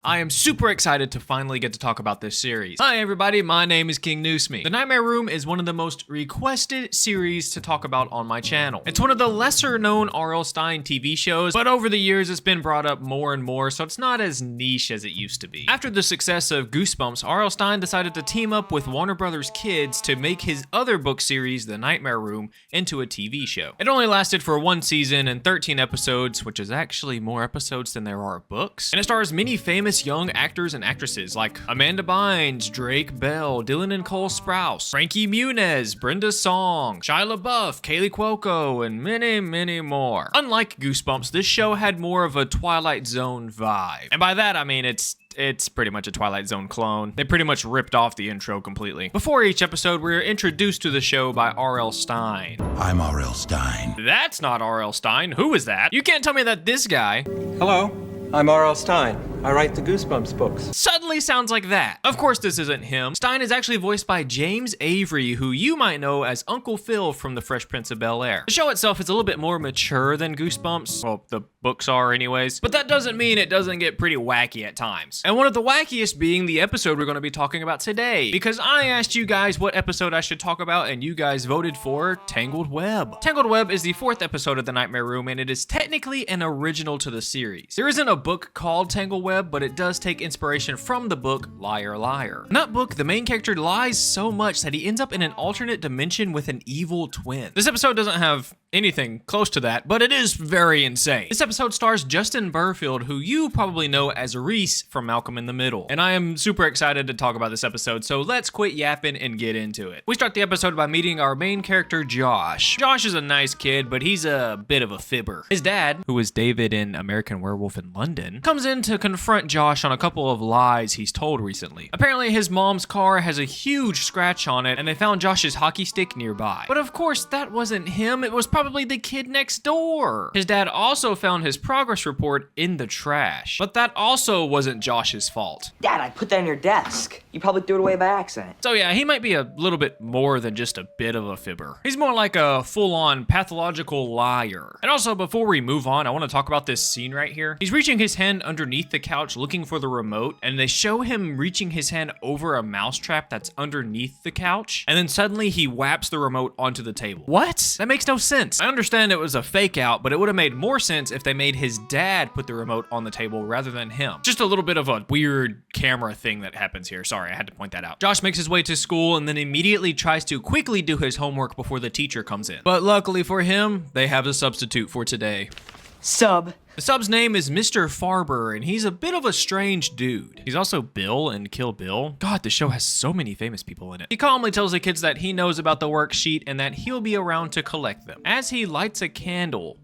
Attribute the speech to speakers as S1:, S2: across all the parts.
S1: I am super excited to finally get to talk about this series. Hi everybody, my name is Kingnusmi. The Nightmare Room is one of the most requested series to talk about on my channel. It's one of the lesser known R.L. Stine TV shows, but over the years it's been brought up more and more, so it's not as niche as it used to be. After the success of Goosebumps, R.L. Stine decided to team up with Warner Brothers Kids to make his other book series, The Nightmare Room, into a TV show. It only lasted for one season and 13 episodes, which is actually more episodes than there are books, and it stars many famous young actors and actresses like Amanda Bynes, Drake Bell, Dylan and Cole Sprouse, Frankie Muniz, Brenda Song, Shia LaBeouf, Kaylee Cuoco, and many, many more. Unlike Goosebumps, this show had more of a Twilight Zone vibe. And by that, I mean it's pretty much a Twilight Zone clone. They pretty much ripped off the intro completely. Before each episode, we're introduced to the show by R.L. Stine.
S2: I'm R.L. Stine.
S1: That's not R.L. Stine. Who is that? You can't tell me that this guy...
S3: Hello, I'm R.L. Stine. I write the Goosebumps books.
S1: Suddenly sounds like that. Of course this isn't him. Stine is actually voiced by James Avery, who you might know as Uncle Phil from The Fresh Prince of Bel-Air. The show itself is a little bit more mature than Goosebumps. Well, the books are anyways. But that doesn't mean it doesn't get pretty wacky at times. And one of the wackiest being the episode we're going to be talking about today. Because I asked you guys what episode I should talk about and you guys voted for Tangled Web. Tangled Web is the 4th episode of The Nightmare Room and it is technically an original to the series. There isn't a book called Tangled Web, but it does take inspiration from the book Liar Liar. In that book, the main character lies so much that he ends up in an alternate dimension with an evil twin. This episode doesn't have anything close to that, but it is very insane. This episode stars Justin Burfield, who you probably know as Reese from Malcolm in the Middle. And I am super excited to talk about this episode, so let's quit yapping and get into it. We start the episode by meeting our main character, Josh. Josh is a nice kid, but he's a bit of a fibber. His dad, who is David in American Werewolf in London, comes in to confront Josh on a couple of lies he's told recently. Apparently his mom's car has a huge scratch on it and they found Josh's hockey stick nearby. But of course that wasn't him, it was probably the kid next door. His dad also found his progress report in the trash, but that also wasn't Josh's fault.
S4: Dad, I put that on your desk. You probably threw it away by accident.
S1: So yeah, he might be a little bit more than just a bit of a fibber. He's more like a full-on pathological liar. And also, before we move on, I want to talk about this scene right here. He's reaching his hand underneath the couch looking for the remote, and they show him reaching his hand over a mousetrap that's underneath the couch, and then suddenly he whaps the remote onto the table. What? That makes no sense. I understand it was a fake out, but it would have made more sense if they made his dad put the remote on the table rather than him. Just a little bit of a weird camera thing that happens here. Sorry, I had to point that out. Josh makes his way to school and then immediately tries to quickly do his homework before the teacher comes in. But luckily for him, they have a substitute for today.
S4: Sub.
S1: The sub's name is Mr. Farber, and he's a bit of a strange dude. He's also Bill in Kill Bill. God, the show has so many famous people in it. He calmly tells the kids that he knows about the worksheet and that he'll be around to collect them, as he lights a candle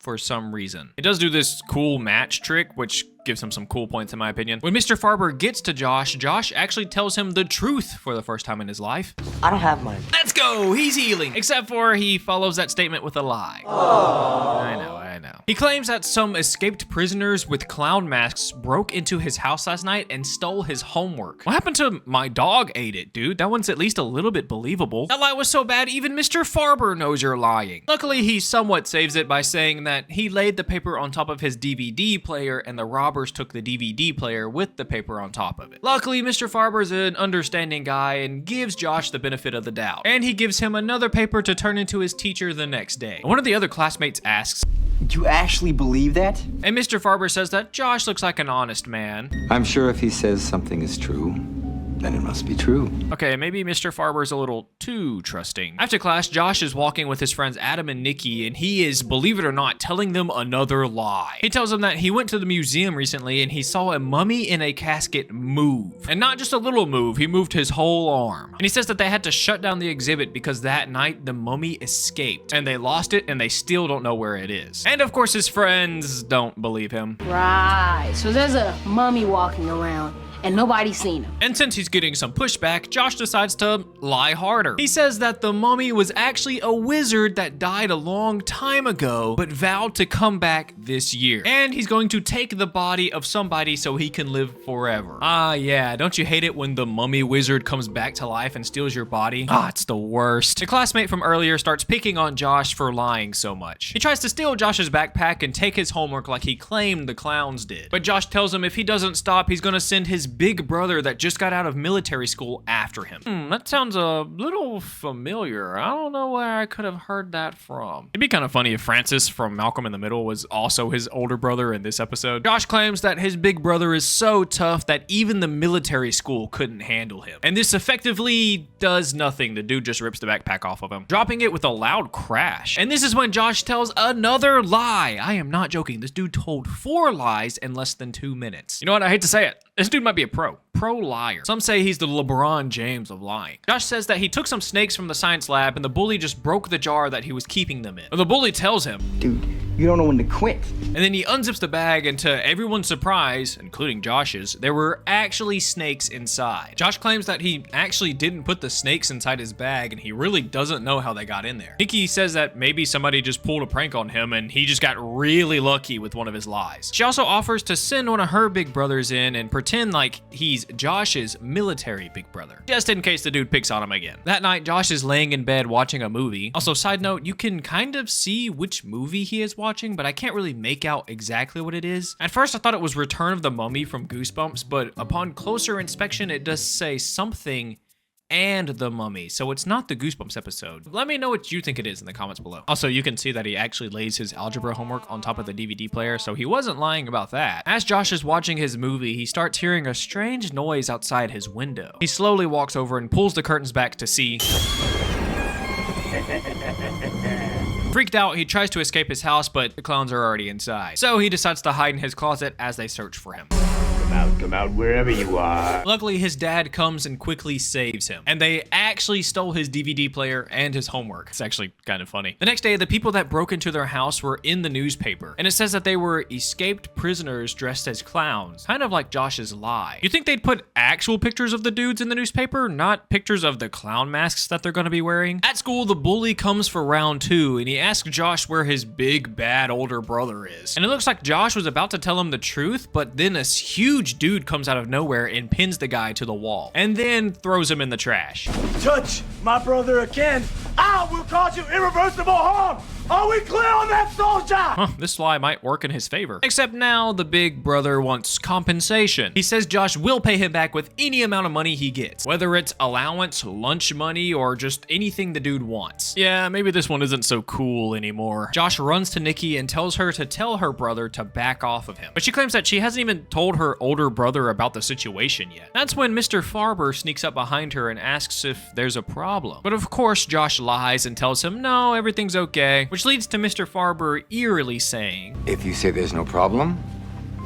S1: for some reason. It does do this cool match trick, which gives him some cool points in my opinion. When Mr. Farber gets to Josh, Josh actually tells him the truth for the first time in his life.
S4: I don't have money.
S1: Let's go, he's healing. Except for he follows that statement with a lie.
S4: Aww.
S1: I know. He claims that some escaped prisoners with clown masks broke into his house last night and stole his homework. What happened to my dog ate it, dude? That one's at least a little bit believable. That lie was so bad, even Mr. Farber knows you're lying. Luckily, he somewhat saves it by saying that he laid the paper on top of his DVD player and the robbers took the DVD player with the paper on top of it. Luckily, Mr. Farber's an understanding guy and gives Josh the benefit of the doubt. And he gives him another paper to turn into his teacher the next day. One of the other classmates asks,
S5: "You actually believe that?"
S1: And Mr. Farber says that Josh looks like an honest man.
S5: I'm sure if he says something is true, then it must be true.
S1: Okay, maybe Mr. Farber's a little too trusting. After class, Josh is walking with his friends Adam and Nikki, and he is, believe it or not, telling them another lie. He tells them that he went to the museum recently and he saw a mummy in a casket move. And not just a little move, he moved his whole arm. And he says that they had to shut down the exhibit because that night the mummy escaped and they lost it and they still don't know where it is. And of course his friends don't believe him.
S6: Right, so there's a mummy walking around.
S2: and nobody seen him.
S1: And since he's getting some pushback, Josh decides to lie harder. He says that the mummy was actually a wizard that died a long time ago, but vowed to come back this year. And he's going to take the body of somebody so he can live forever. Ah, yeah, don't you hate it when the mummy wizard comes back to life and steals your body? Ah, it's the worst. The classmate from earlier starts picking on Josh for lying so much. He tries to steal Josh's backpack and take his homework like he claimed the clowns did. But Josh tells him if he doesn't stop, he's gonna send his big brother that just got out of military school after him. That sounds a little familiar. I don't know where I could have heard that from. It'd be kind of funny if Francis from Malcolm in the Middle was also his older brother in this episode. Josh claims that his big brother is so tough that even the military school couldn't handle him. And this effectively does nothing. The dude just rips the backpack off of him, dropping it with a loud crash. And this is when Josh tells another lie. I am not joking. This dude told 4 lies in less than 2 minutes. You know what? I hate to say it. This dude might be a pro liar. Some say he's the LeBron James of lying. Josh says that he took some snakes from the science lab and the bully just broke the jar that he was keeping them in. The bully tells him,
S4: Dude, you don't know when to quit.
S1: and then he unzips the bag, and to everyone's surprise, including Josh's, there were actually snakes inside. Josh claims that he actually didn't put the snakes inside his bag and he really doesn't know how they got in there. Nikki says that maybe somebody just pulled a prank on him and he just got really lucky with one of his lies. She also offers to send one of her big brothers in and pretend like he's Josh's military big brother, just in case the dude picks on him again. That night, Josh is laying in bed watching a movie. Also, side note, you can kind of see which movie he is watching, but I can't really make out exactly what it is. At first, I thought it was Return of the Mummy from Goosebumps, but upon closer inspection, it does say something and the Mummy, so it's not the Goosebumps episode. Let me know what you think it is in the comments below. Also, you can see that he actually lays his algebra homework on top of the DVD player, so he wasn't lying about that. As Josh is watching his movie, he starts hearing a strange noise outside his window. He slowly walks over and pulls the curtains back to see. Freaked out, he tries to escape his house, but the clowns are already inside. So he decides to hide in his closet as they search for him.
S6: Come out wherever you are.
S1: Luckily, his dad comes and quickly saves him. And they actually stole his DVD player and his homework. It's actually kind of funny. The next day, the people that broke into their house were in the newspaper. And it says that they were escaped prisoners dressed as clowns. Kind of like Josh's lie. You think they'd put actual pictures of the dudes in the newspaper, not pictures of the clown masks that they're gonna be wearing? At school, the bully comes for round 2 and he asks Josh where his big bad older brother is. And it looks like Josh was about to tell him the truth, but then this huge dude comes out of nowhere and pins the guy to the wall, and then throws him in the trash.
S6: Touch my brother again, I will cause you irreversible harm. Are we clear on that, soldier?
S1: This lie might work in his favor. Except now the big brother wants compensation. He says Josh will pay him back with any amount of money he gets, whether it's allowance, lunch money, or just anything the dude wants. Yeah, maybe this one isn't so cool anymore. Josh runs to Nikki and tells her to tell her brother to back off of him. But she claims that she hasn't even told her older brother about the situation yet. That's when Mr. Farber sneaks up behind her and asks if there's a problem. But of course, Josh lies and tells him, no, everything's okay. Which leads to Mr. Farber eerily saying,
S5: If you say there's no problem,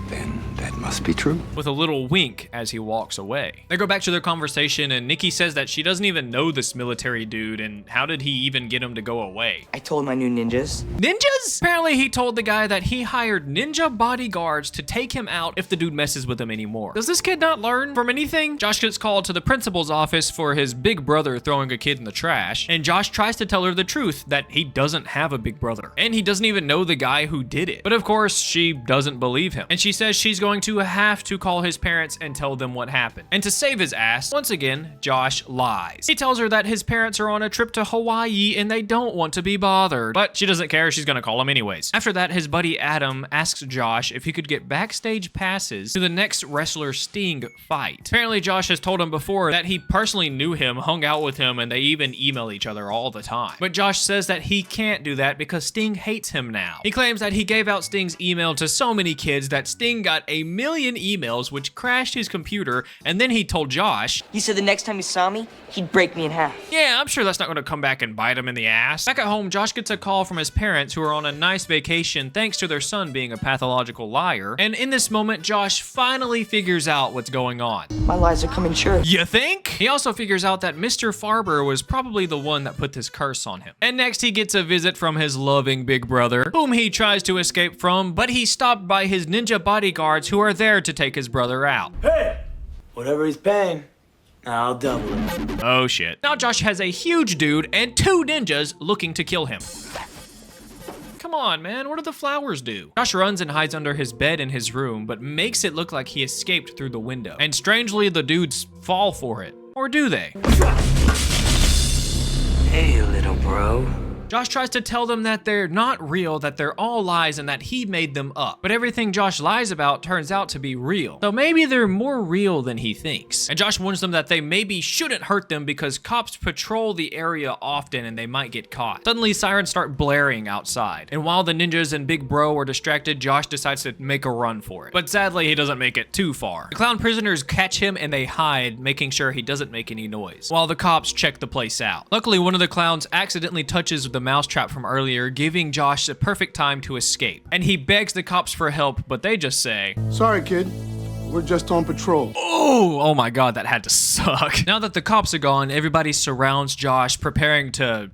S5: then that must be true.
S1: with a little wink as he walks away. They go back to their conversation and Nikki says that she doesn't even know this military dude and how did he even get him to go away?
S4: I told my new ninjas.
S1: Ninjas? Apparently he told the guy that he hired ninja bodyguards to take him out if the dude messes with him anymore. Does this kid not learn from anything? Josh gets called to the principal's office for his big brother throwing a kid in the trash, and Josh tries to tell her the truth that he doesn't have a big brother, and he doesn't even know the guy who did it. But of course, she doesn't believe him, and she says she's going to have to call his parents and tell them what happened. And to save his ass, once again, Josh lies. He tells her that his parents are on a trip to Hawaii and they don't want to be bothered, but she doesn't care, she's gonna call him anyways. After that, his buddy Adam asks Josh if he could get backstage passes to the next wrestler Sting fight. Apparently Josh has told him before that he personally knew him, hung out with him, and they even email each other all the time. But Josh says that he can't do that because Sting hates him now. He claims that he gave out Sting's email to so many kids that Sting got a million emails, which crashed his computer, and then he told Josh,
S4: He said the next time he saw me, he'd break me in half.
S1: yeah, I'm sure that's not gonna come back and bite him in the ass. Back at home, Josh gets a call from his parents who are on a nice vacation thanks to their son being a pathological liar, and in this moment, Josh finally figures out what's going on.
S4: My lies are coming true.
S1: You think? He also figures out that Mr. Farber was probably the one that put this curse on him. And next he gets a visit from his loving big brother, whom he tries to escape from, but he's stopped by his ninja bodyguards who are there to take his brother out.
S6: Hey, Whatever he's paying, I'll double it.
S1: Oh shit. Now Josh has a huge dude and 2 ninjas looking to kill him. Come on, man, what do the flowers do? Josh runs and hides under his bed in his room, but makes it look like he escaped through the window. And strangely, the dudes fall for it. Or do they?
S4: Hey, little bro.
S1: Josh tries to tell them that they're not real, that they're all lies, and that he made them up. But everything Josh lies about turns out to be real. So maybe they're more real than he thinks. And Josh warns them that they maybe shouldn't hurt them because cops patrol the area often and they might get caught. Suddenly, sirens start blaring outside. And while the ninjas and Big Bro are distracted, Josh decides to make a run for it. But sadly, he doesn't make it too far. The clown prisoners catch him and they hide, making sure he doesn't make any noise, while the cops check the place out. Luckily, one of the clowns accidentally touches the mousetrap from earlier, giving Josh the perfect time to escape. And he begs the cops for help, but they just say,
S2: "Sorry, kid. We're just on patrol."
S1: oh my god, that had to suck. Now that the cops are gone, everybody surrounds Josh, preparing to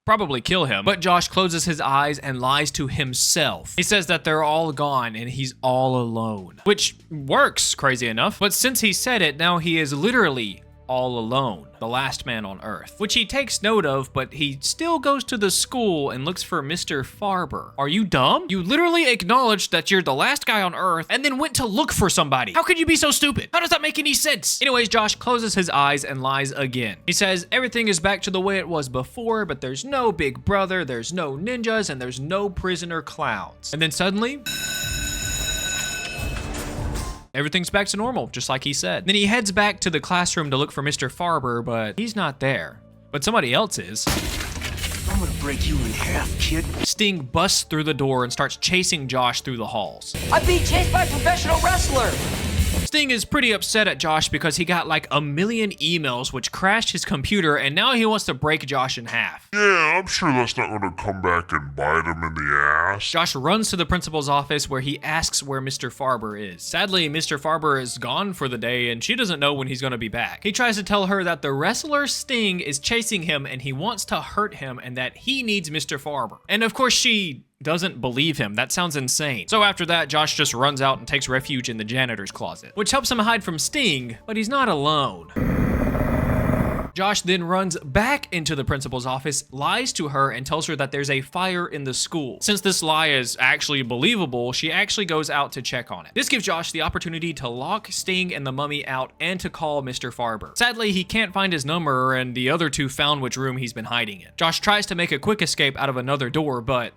S1: probably kill him. But Josh closes his eyes and lies to himself. He says that they're all gone and he's all alone. Which works, crazy enough. But since he said it, now he is literally all alone, the last man on Earth, which he takes note of, but he still goes to the school and looks for Mr. Farber. Are you dumb? You literally acknowledged that you're the last guy on Earth and then went to look for somebody. How could you be so stupid? How does that make any sense? Anyways, Josh closes his eyes and lies again. He says everything is back to the way it was before, but there's no Big Brother, there's no ninjas, and there's no prisoner clowns. And then suddenly, everything's back to normal, just like he said. Then he heads back to the classroom to look for Mr. Farber, but he's not there. But somebody else is.
S6: I'm gonna break you in half, kid.
S1: Sting busts through the door and starts chasing Josh through the halls.
S4: I'm being chased by a professional wrestler.
S1: Sting is pretty upset at Josh because he got like 1 million emails which crashed his computer, and now he wants to break Josh in half.
S7: Yeah, I'm sure that's not gonna come back and bite him in the ass.
S1: Josh runs to the principal's office where he asks where Mr. Farber is. Sadly, Mr. Farber is gone for the day and she doesn't know when he's gonna be back. He tries to tell her that the wrestler Sting is chasing him and he wants to hurt him and that he needs Mr. Farber. And of course she doesn't believe him. That sounds insane. So after that, Josh just runs out and takes refuge in the janitor's closet, which helps him hide from Sting, but he's not alone. Josh then runs back into the principal's office, lies to her, and tells her that there's a fire in the school. Since this lie is actually believable, she actually goes out to check on it. This gives Josh the opportunity to lock Sting and the mummy out and to call Mr. Farber. Sadly, he can't find his number, and the other two found which room he's been hiding in. Josh tries to make a quick escape out of another door, but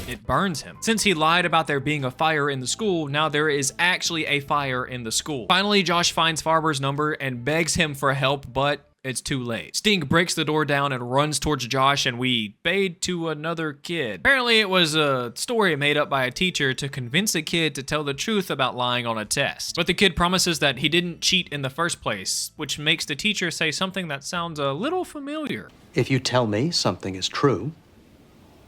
S1: it burns him. Since he lied about there being a fire in the school, now there is actually a fire in the school. Finally, Josh finds Farber's number and begs him for help, but it's too late. Sting breaks the door down and runs towards Josh, and we fade to another kid. Apparently, it was a story made up by a teacher to convince a kid to tell the truth about lying on a test. But the kid promises that he didn't cheat in the first place, which makes the teacher say something that sounds a little familiar.
S8: If you tell me something is true,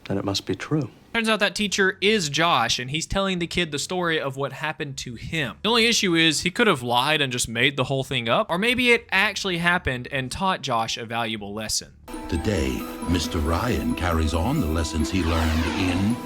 S8: then it must be true.
S1: Turns out that teacher is Josh, and he's telling the kid the story of what happened to him. The only issue is he could have lied and just made the whole thing up, or maybe it actually happened and taught Josh a valuable lesson.
S9: Today, Mr. Ryan carries on the lessons he learned in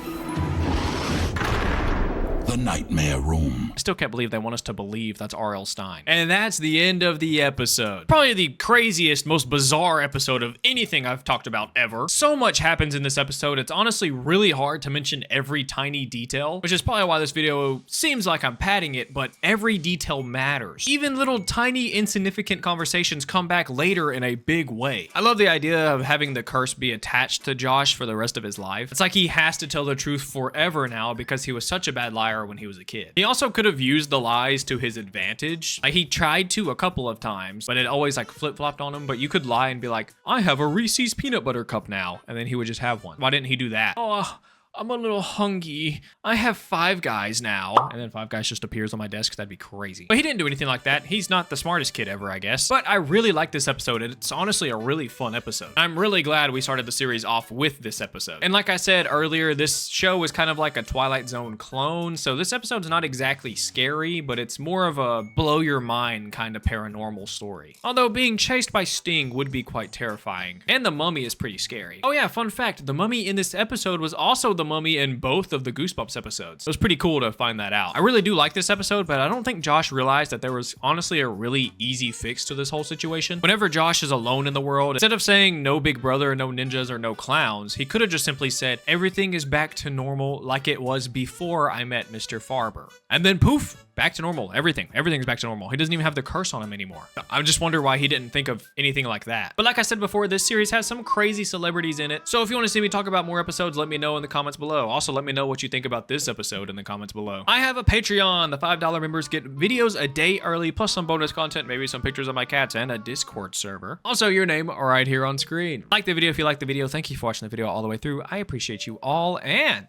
S9: the Nightmare Room.
S1: I still can't believe they want us to believe that's R.L. Stine. And that's the end of the episode. Probably the craziest, most bizarre episode of anything I've talked about ever. So much happens in this episode, it's honestly really hard to mention every tiny detail, which is probably why this video seems like I'm padding it, but every detail matters. Even little tiny insignificant conversations come back later in a big way. I love the idea of having the curse be attached to Josh for the rest of his life. It's like he has to tell the truth forever now because he was such a bad liar when he was a kid. He also could have used the lies to his advantage. Like, he tried to a couple of times, but it always like flip-flopped on him. But you could lie and be like, I have a Reese's peanut butter cup now, and then he would just have one. Why didn't he do that? Oh, I'm a little hungry. I have Five Guys now. And then Five Guys just appears on my desk. That'd be crazy. But he didn't do anything like that. He's not the smartest kid ever, I guess. But I really like this episode. It's honestly a really fun episode. I'm really glad we started the series off with this episode. And like I said earlier, this show is kind of like a Twilight Zone clone. So this episode's not exactly scary, but it's more of a blow your mind kind of paranormal story. Although being chased by Sting would be quite terrifying. And the mummy is pretty scary. Oh yeah, fun fact, the mummy in this episode was also the mummy in both of the Goosebumps episodes. It was pretty cool to find that out. I really do like this episode, but I don't think Josh realized that there was honestly a really easy fix to this whole situation. Whenever Josh is alone in the world, instead of saying no big brother, no ninjas, or no clowns, he could have just simply said, everything is back to normal like it was before I met Mr. Farber. And then poof, back to normal. Everything's back to normal. He doesn't even have the curse on him anymore. I just wonder why he didn't think of anything like that. But like I said before, this series has some crazy celebrities in it. So if you want to see me talk about more episodes, let me know in the comments below. Also, let me know what you think about this episode in the comments below. I have a Patreon. The $5 members get videos a day early, plus some bonus content, maybe some pictures of my cats, and a Discord server. Also, your name right here on screen. Like the video if you like the video. Thank you for watching the video all the way through. I appreciate you all, and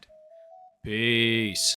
S1: peace.